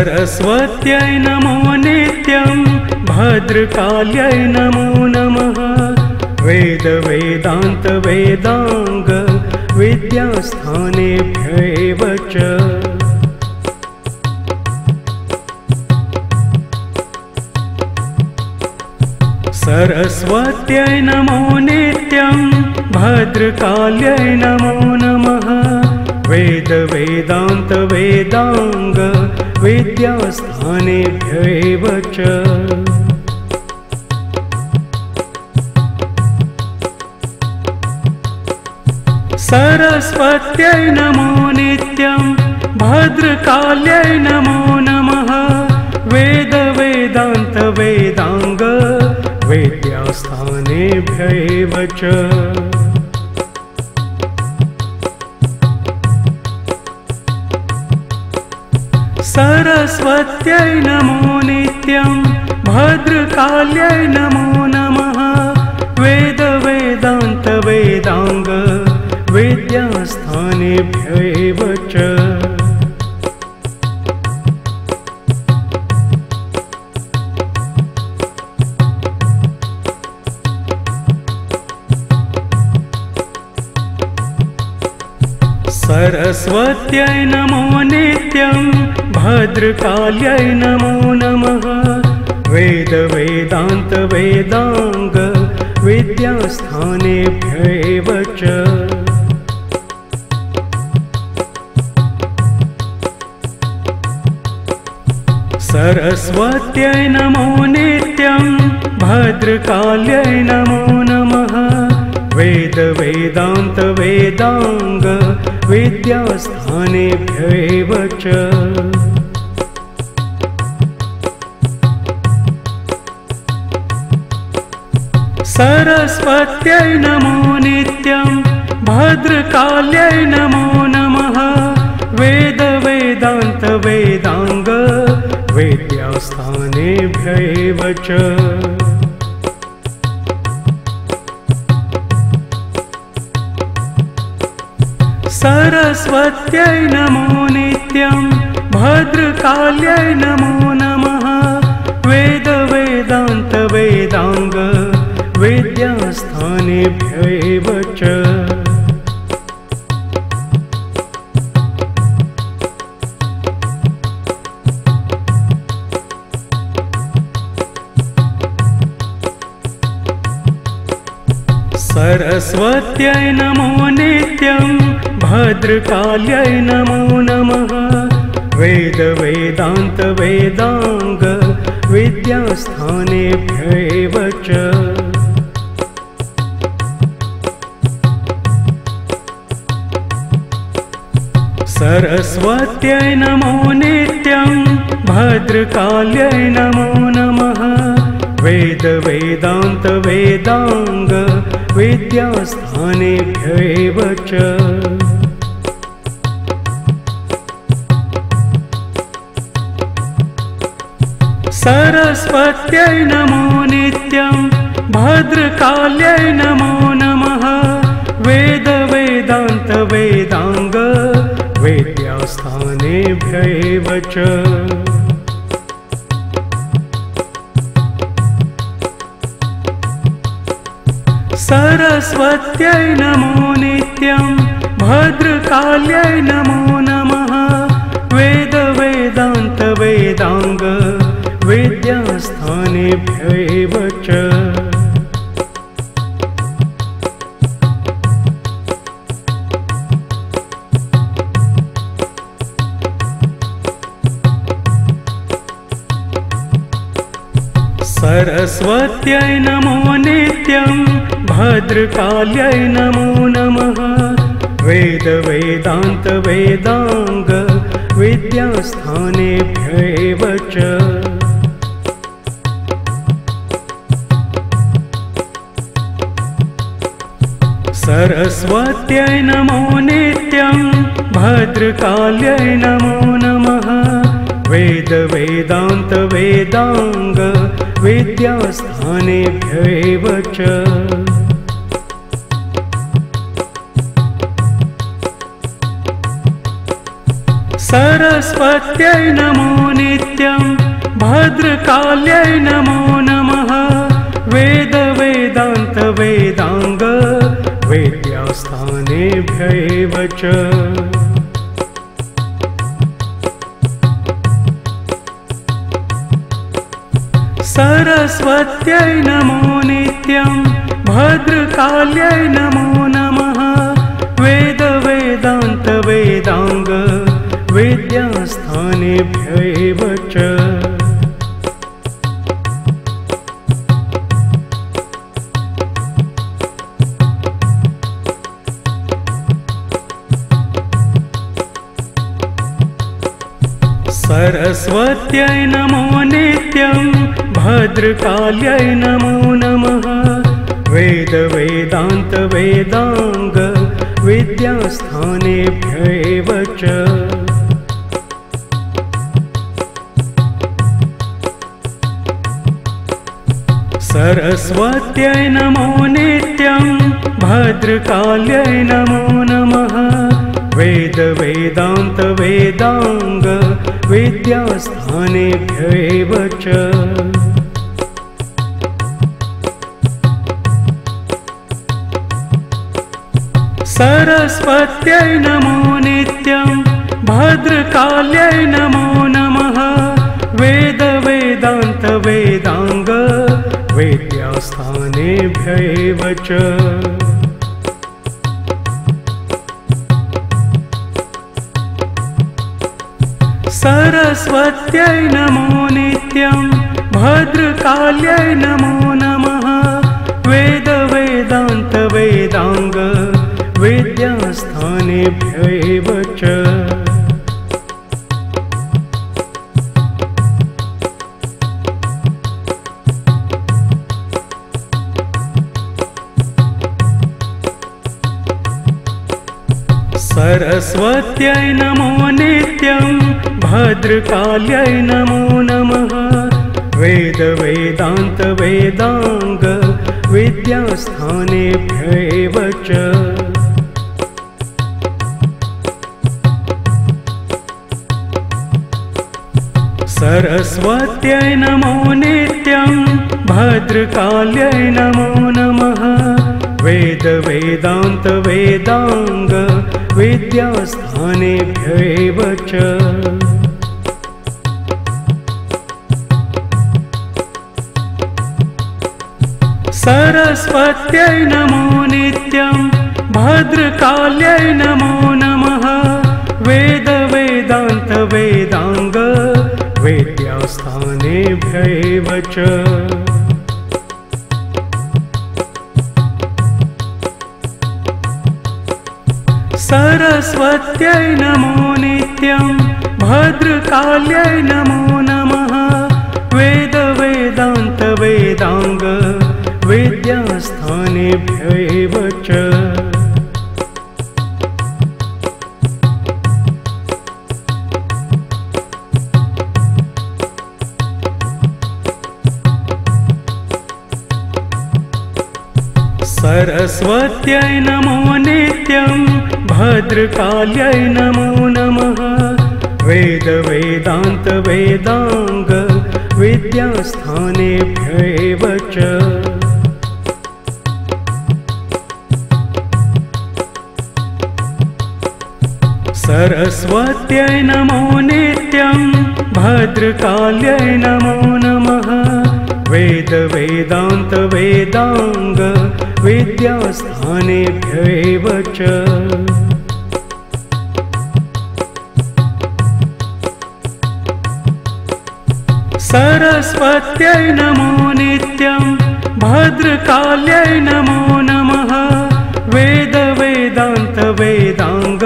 सरस्वत्यै नमो नित्यं भद्रकाल्यै नमो नमः। वेद वेदान्त वेदांग विद्यास्थानेभ्यैव च। सरस्वत्यै नमो नित्यं भद्रकाल्यै नमो नमः। वेद वेदान्त वेदांग विद्यास्थानेभ्यैव च। सरस्वत्यै नमो नित्यं भद्रकाल्यै नमो नमः। वेद वेदान्त वेदांग विद्यास्थानेभ्यैव च। सरस्वत्यै नमो नित्यं भद्रकाल्यै नमो नमः। वेद वेदान्त वेदांग विद्यास्थानेभ्यैव च। सरस्वत्यै नमो नित्यं भद्रकाल्यै नमो नमः। वेद वेदान्त वेदांग विद्यास्थानेभ्यैव च। सरस्वत्यै नमो नित्यं भद्रकाल्यै नमो नमः। वेद वेदान्त वेदांग विद्यास्थानेभ्यैव च। सरस्वत्यै नमो नित्यं भद्रकाल्यै नमो नमः। वेद वेदान्त वेदांग विद्यास्थानेभ्यैव च। सरस्वत्यै नमो नित्यं भद्रकाल्यै नमो नमः। वेद वेदान्त वेदांग विद्यास्थानेभ्यैव च। सरस्वत्यै नमो नित्यं भद्रकाल्यै नमो नमः। वेद वेदान्त वेदांग विद्यास्थानेभ्यैव च। सरस्वत्यै नमो नित्यं भद्रकाल्यै नमो नमः। वेद वेदान्त वेदांग विद्यास्थानेभ्यैव च। सरस्वत्यै नमो नित्यं भद्रकाल्यै नमो नमः। वेद वेदान्त वेदांग विद्यास्थानेभ्यैव च। सरस्वत्यै नमो नित्यं भद्रकाल्यै नमो नमः। वेद वेदान्त वेदांग विद्यास्थानेभ्यैव च। सरस्वत्यै नमो नित्यं भद्रकाल्यै नमो नमः। वेद वेदान्त वेदांग विद्यास्थानेभ्यैव च। सरस्वत्यै नमो नित्यं भद्रकाल्यै नमो नमः। वेद वेदान्त वेदांग विद्यास्थानेभ्यैव च। सरस्वत्यै नमो नित्यं भद्रकाल्यै नमो नमः वेद वेदान्त वेदांग वेद्यास्थानेभ्यैव च सरस्वत्यै नमो नित्यं भद्रकाल्यै नमो नमः वेद वेदान्त वेदांग वेद्यास्थानेभ्यैव च सरस्वत्यै नमो नित्यं भद्रकाल्यै नमो नमः वेद वेदान्त वेदांग विद्यास्थानेभ्यैव च सरस्वत्यै नमो नित्यं भद्रकाल्यै नमो नमः वेद वेदान्त वेदांग विद्यास्थानेभ्यैव च सरस्वत्यै नमो नित्यं भद्रकाल्यै नमो नमः वेद वेदान्त वेदांग विद्यास्थानेभ्यैव च सरस्वत्यै नमो नित्यं भद्रकाल्यै नमो नमः वेद वेदान्त वेदांग विद्यास्थानेभ्यैव च सरस्वत्यै नमो नित्यं भद्रकाल्यै नमो नमः वेद वेदान्त वेदांग विद्यास्थानेभ्यैव च सरस्वत्यै नमो नित्यं भद्रकाल्यै नमो नमः वेद वेदान्त वेदांग विद्यास्थानेभ्यैव च सरस्वत्यै नमो नित्यं भद्रकाल्यै नमो नमः वेद वेदान्त वेदांग विद्यास्थानेभ्यैव च सरस्वत्यै नमो नित्यं भद्रकाल्यै नमो नमः वेद वेदान्त वेदांग विद्यास्थानेभ्यैव च सरस्वत्यै नमो नित्यं भद्रकाल्यै नमो नमः वेद वेदान्त वेदांग विद्यास्थानेभ्यैव च सरस्वत्यै नमो नित्यं भद्रकाल्यै नमो नमः वेद वेदान्त वेदांग विद्यास्थानेभ्यैव च सरस्वत्यै नमो नित्यं भद्रकाल्यै नमो नमः वेद वेदान्त वेदांग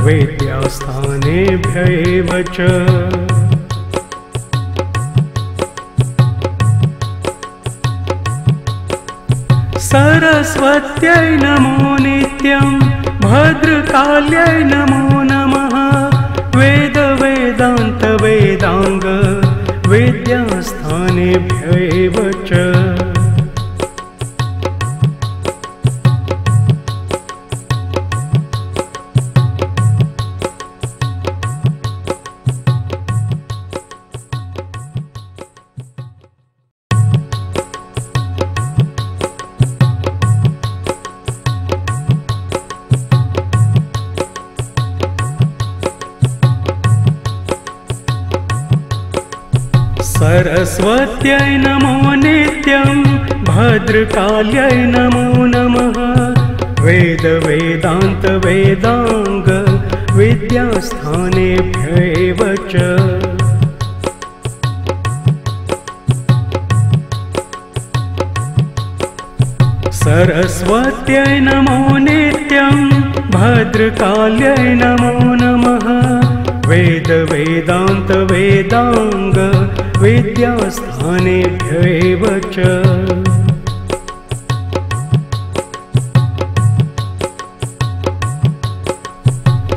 विद्यास्थानेभ्यैव च सरस्वत्यै नमो नित्यं भद्रकाल्यै नमो नमः वेद वेदान्त वेदांग विद्यास्थानेभ्यैव च सरस्वत्यै नमो नित्यं भद्रकाल्यै नमो नमः वेद वेदान्त वेदांग विद्यास्थानेभ्यैव च सरस्वत्यै नमो नित्यं भद्रकाल्यै नमो नमः वेद वेदान्त वेदांग विद्यास्थानेभ्यैव च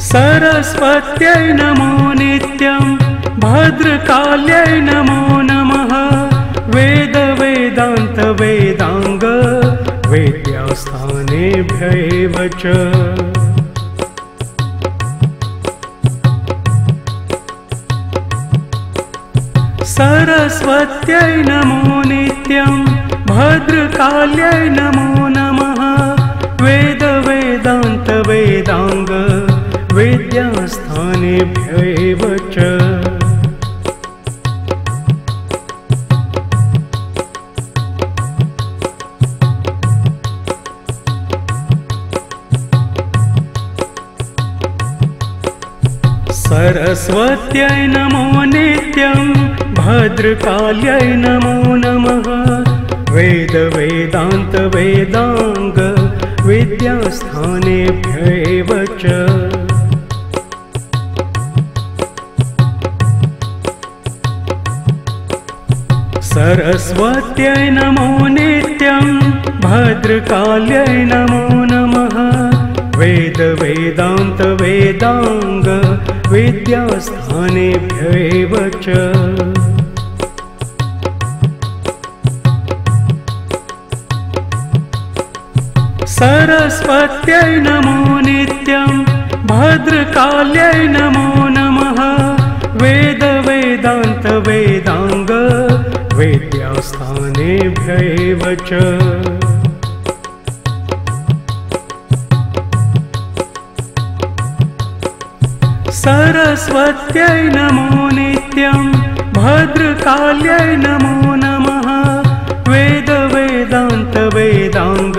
सरस्वत्यै नमो नित्यं भद्रकाल्यै नमो नमः वेद वेदान्त वेदांग विद्यास्थानेभ्यैव च सरस्वत्यै नमो नित्यं भद्रकाल्यै नमो नमः वेद वेदान्त वेदांग विद्यास्थानेभ्यैव च सरस्वत्यै नमो नित्यं भद्रकाल्यै नमो नमः वेद वेदान्त वेदांग विद्यास्थानेभ्यैव च सरस्वत्यै नमो नित्यं भद्रकाल्यै नमो नमः वेद वेदान्त वेदांग विद्यास्थानेभ्यैव च सरस्वत्यै नमो नित्यं भद्रकाल्यै नमो नमः वेद वेदान्त वेदांग विद्यास्थानेभ्यैव च सरस्वत्यै नमो नित्यं भद्रकाल्यै नमो नमः वेद वेदान्त वेदांग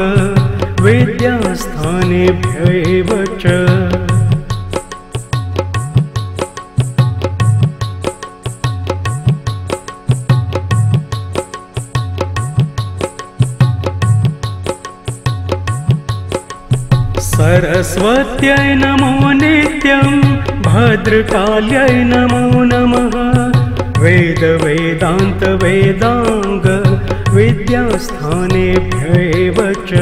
विद्यास्थानेभ्यैव च सरस्वत्यै नमो नित्यं भद्रकाल्यै नमो नमः वेद वेदान्त वेदांग विद्यास्थानेभ्यैव च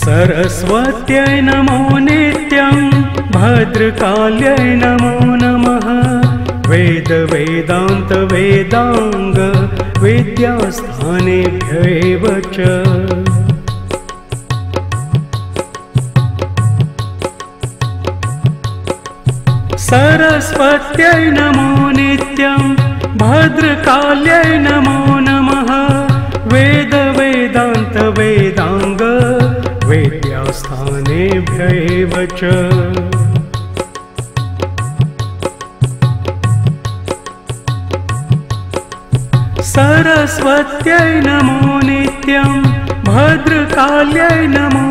सरस्वत्यै नमो नित्यं भद्रकाल्यै नमो नमः वेद वेदान्त वेदांग विद्यास्थानेभ्यैव च सरस्वत्यै नमो नित्यं भद्रकाल्यै नमो नमः वेद वेदान्त वेदांग विद्यास्थानेभ्यैव च सरस्वत्यै नमो नित्यं भद्रकाल्यै नमो